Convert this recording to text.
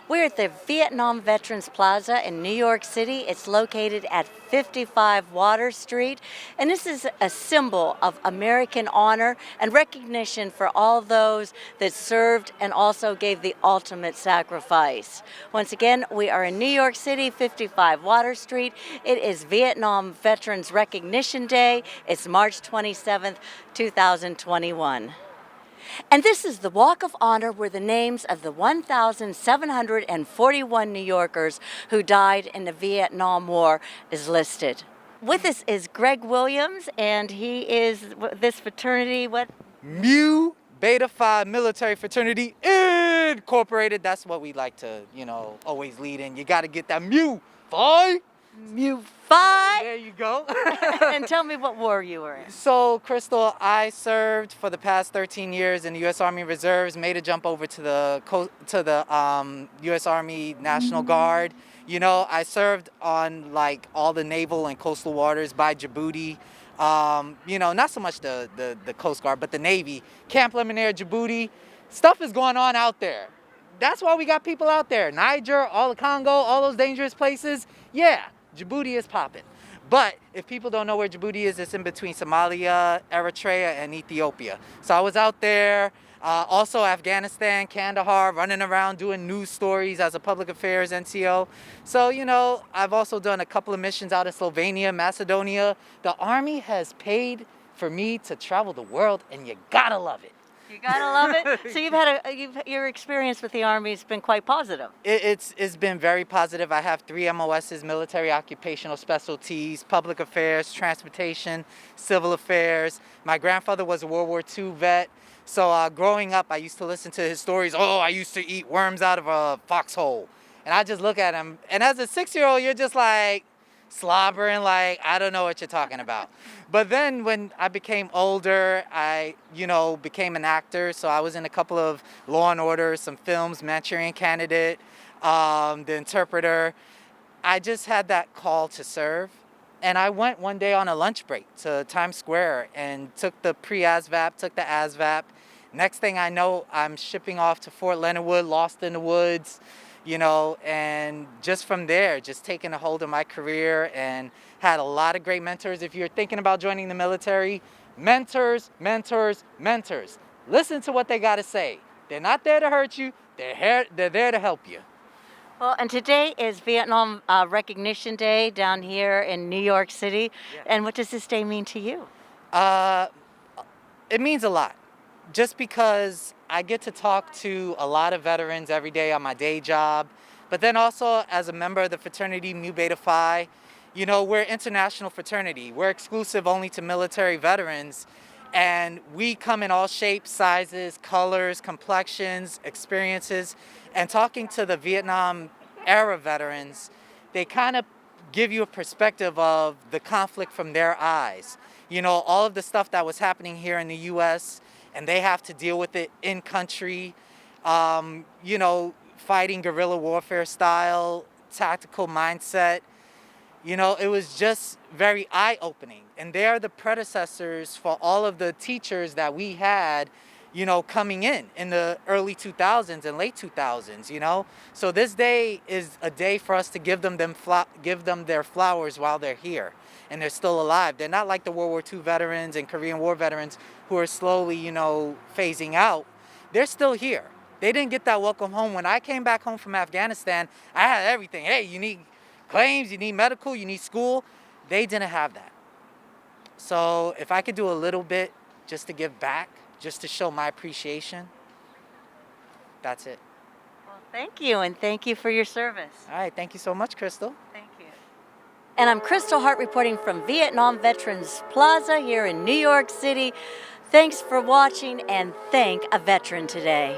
We're at the Vietnam Veterans Plaza in New York City. It's located at 55 Water Street, and this is a symbol of American honor and recognition for all those that served and also gave the ultimate sacrifice. Once again, we are in New York City, 55 Water Street. It is Vietnam Veterans Recognition Day. It's March 27th, 2021. And this is the Walk of Honor where the names of the 1,741 New Yorkers who died in the Vietnam War is listed. With us is Greg Williams, and he is this fraternity, what? Mu Beta Phi Military Fraternity Incorporated. That's what we like to, always lead in. You got to get that Mu Phi. Mu Phi. There you go. And tell me what war you were in. So, Kristal, I served for the past 13 years in the U.S. Army Reserves, made a jump over to the U.S. Army National Guard. I served on all the naval and coastal waters by Djibouti. Not so much the Coast Guard, but the Navy. Camp Lemonnier, Djibouti. Stuff is going on out there. That's why we got people out there. Niger, all the Congo, all those dangerous places. Yeah. Djibouti is popping. But if people don't know where Djibouti is, it's in between Somalia, Eritrea, and Ethiopia. So I was out there, also Afghanistan, Kandahar, running around doing news stories as a Public Affairs NCO. So, I've also done a couple of missions out in Slovenia, Macedonia. The Army has paid for me to travel the world, and you gotta love it. You gotta love it. So your experience with the Army has been quite positive. It's been very positive. I have 3 MOSs: military occupational specialties, public affairs, transportation, civil affairs. My grandfather was a World War II vet. So growing up, I used to listen to his stories. Oh, I used to eat worms out of a foxhole. And I just look at him. And as a 6-year-old, you're just slobbering, I don't know what you're talking about. But then when I became older, I, became an actor. So I was in a couple of Law and Order, some films, Manchurian Candidate, The Interpreter. I just had that call to serve. And I went one day on a lunch break to Times Square and took the pre-ASVAB, took the ASVAB. Next thing I know, I'm shipping off to Fort Leonard Wood, lost in the woods. And just from there, just taking a hold of my career and had a lot of great mentors. If you're thinking about joining the military, mentors. Listen to what they got to say. They're not there to hurt you. They're there to help you. Well, and today is Vietnam Recognition Day down here in New York City. Yeah. And what does this day mean to you? It means a lot. Just because I get to talk to a lot of veterans every day on my day job, but then also as a member of the fraternity Mu Beta Phi, we're an international fraternity. We're exclusive only to military veterans, and we come in all shapes, sizes, colors, complexions, experiences. And talking to the Vietnam era veterans, they kind of give you a perspective of the conflict from their eyes. All of the stuff that was happening here in the U.S., and they have to deal with it in country, fighting guerrilla warfare style, tactical mindset. It was just very eye-opening. And they are the predecessors for all of the teachers that we had, coming in the early 2000s and late 2000s, So this day is a day for us to give them their flowers while they're here and they're still alive. They're not like the World War II veterans and Korean War veterans who are slowly, phasing out. They're still here. They didn't get that welcome home. When I came back home from Afghanistan, I had everything. Hey, you need claims, you need medical, you need school. They didn't have that. So if I could do a little bit just to give back, just to show my appreciation, that's it. Well, thank you, and thank you for your service. All right, thank you so much, Kristal. Thank you. And I'm Kristal Hart reporting from Vietnam Veterans Plaza here in New York City. Thanks for watching, and thank a veteran today.